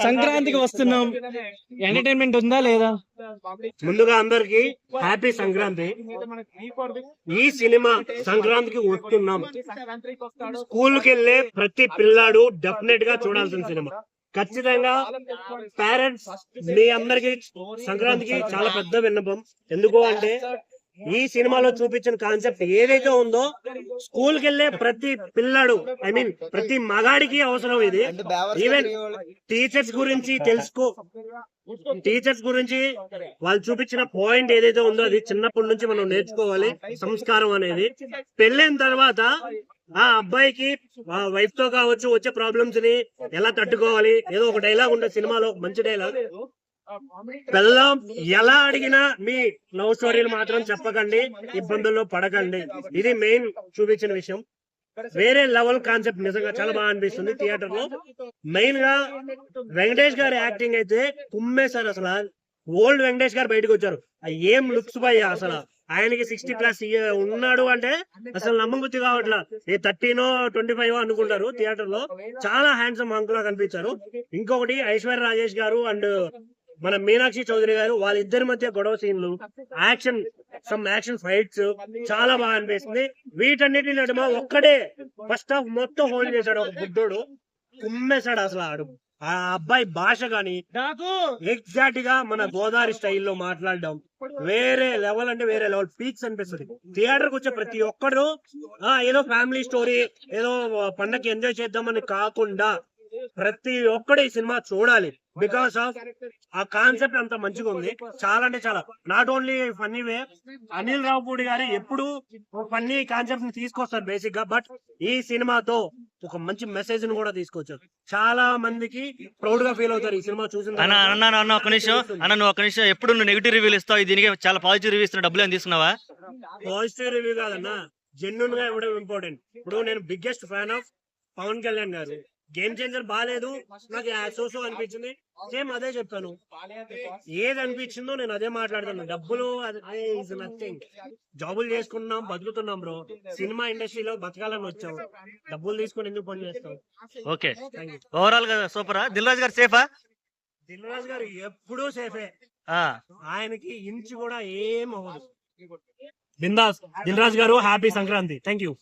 సంక్రాంతికి వస్తున్నాం, ఎంటర్టైన్మెంట్ ఉందా లేదా? ముందుగా అందరికి హ్యాపీ సంక్రాంతి. ఈ సినిమా సంక్రాంతికి వస్తున్నాం, స్కూల్ కి వెళ్ళే ప్రతి పిల్లాడు డెఫినెట్ గా చూడాల్సిన సినిమా. ఖచ్చితంగా పేరెంట్స్ మీ అందరికి సంక్రాంతికి చాలా పెద్ద విన్నపం. ఎందుకు అంటే ఈ సినిమాలో చూపించిన కాన్సెప్ట్ ఏదైతే ఉందో స్కూల్ కి వెళ్లే ప్రతి పిల్లాడు, ఐ మీన్ ప్రతి మగాడికి అవసరం ఇది. ఈవెన్ టీచర్స్ గురించి టీచర్స్ గురించి వాళ్ళు చూపించిన పాయింట్ ఏదైతే ఉందో అది చిన్నప్పటి నుంచి మనం నేర్చుకోవాలి. సంస్కారం అనేది పెళ్ళైన తర్వాత ఆ అబ్బాయికి వైఫ్ తో కావచ్చు వచ్చే ప్రాబ్లమ్స్ ని ఎలా తట్టుకోవాలి. ఏదో ఒక డైలాగ్ ఉంటుంది సినిమాలో, మంచి డైలాగ్, పిల్లం ఎలా అడిగినా మీ లవ్ స్టోరీలు మాత్రం చెప్పకండి, ఇబ్బందుల్లో పడకండి. ఇది మెయిన్ చూపించిన విషయం. వేరే లెవెల్ కాన్సెప్ట్, నిజంగా చాలా బాగా అనిపిస్తుంది. థియేటర్ లో మెయిన్ గా వెంకటేష్ గారి యాక్టింగ్ అయితే కుమ్మేశారు. అసలు ఓల్డ్ వెంకటేష్ గారు బయటకు వచ్చారు. ఏం లుక్స్ బాయ్ అసలు. ఆయనకి 60+ ఉన్నాడు అంటే అసలు నమ్మబుద్ధి కావట్లా. 13 25 అనుకుంటారు. థియేటర్ లో చాలా హ్యాండ్సమ్ అంకుల్ గా కనిపించారు. ఇంకొకటి ఐశ్వర్య రాజేష్ గారు అండ్ మన మీనాక్షి చౌదరి గారు, వాళ్ళిద్దరి మధ్య గొడవ సీన్లు, యాక్షన్ ఫైట్స్ చాలా బాగా అనిపిస్తుంది. వీటన్నిటి నడుమ ఒక్కడే ఫస్ట్ హాఫ్ మొత్తం హోల్డ్ చేశాడు. ఒక బుద్ధుడు కుమ్మేశాడు అసలు. ఆడు ఆ అబ్బాయి భాష గాని ఎగ్జాక్ట్ గా మన గోదావరి స్టైల్లో మాట్లాడడం వేరే లెవెల్, అంటే వేరే లెవెల్, పీక్స్ అనిపిస్తుంది. థియేటర్ కు వచ్చే ప్రతి ఒక్కరు ఏదో ఫ్యామిలీ స్టోరీ, ఏదో పండగకి ఎంజాయ్ చేద్దామని కాకుండా ప్రతి ఒక్కడు ఈ సినిమా చూడాలి. బికాస్ ఆఫ్ ఆ కాన్సెప్ట్ అంత మంచిగా ఉంది. చాలా అంటే చాలా. నాట్ ఓన్లీ ఫన్నీ వే, అనిల్ రావుపూడి గారు ఎప్పుడు ఫన్నీ కాన్సెప్ట్ ని తీసుకొస్తారు బేసిక్ గా, బట్ ఈ సినిమాతో ఒక మంచి మెసేజ్ ని కూడా తీసుకొచ్చారు. చాలా మందికి ప్రౌడ్ గా ఫీల్ అవుతారు ఈ సినిమా చూసిన. ఒక నిమిషం ఎప్పుడు నువ్వు నెగిటివ్ రివ్యూలు ఇస్తావు, దీనికి చాలా పాజిటివ్ రివ్యూ ఇస్తున్నా, డబ్బులు ఏం తీసుకున్నావా? పాజిటివ్ రివ్యూ కాదన్నా, జెన్యున్ గా ఇవ్వడం ఇంపార్టెంట్. ఇప్పుడు నేను biggest fan of Pawan Kalyan గారు. గేమ్ చేంజర్ బాగాలేదు, నాకు సో అనిపించింది. సేమ్ అదే చెప్పాను. ఏది అనిపించిందో నేను అదే మాట్లాడతాను. డబ్బులు ఈజ్ నథింగ్. జాబులు చేసుకుంటున్నాం, బతుకుతున్నాం బ్రో. సినిమా ఇండస్ట్రీలో బతకాలని వచ్చాం, డబ్బులు తీసుకుని ఎందుకు పని చేస్తాం? ఓకే, ఓవరాల్ గా సూపరా. దిల్ రాజు గారు సేఫా? దిల్ రాజు గారు ఎప్పుడూ సేఫే. ఆయనకి ఇంచు కూడా ఏం అవ్వదు. బిందాస్. దిల్ రాజు గారు హ్యాపీ సంక్రాంతి. Thank you.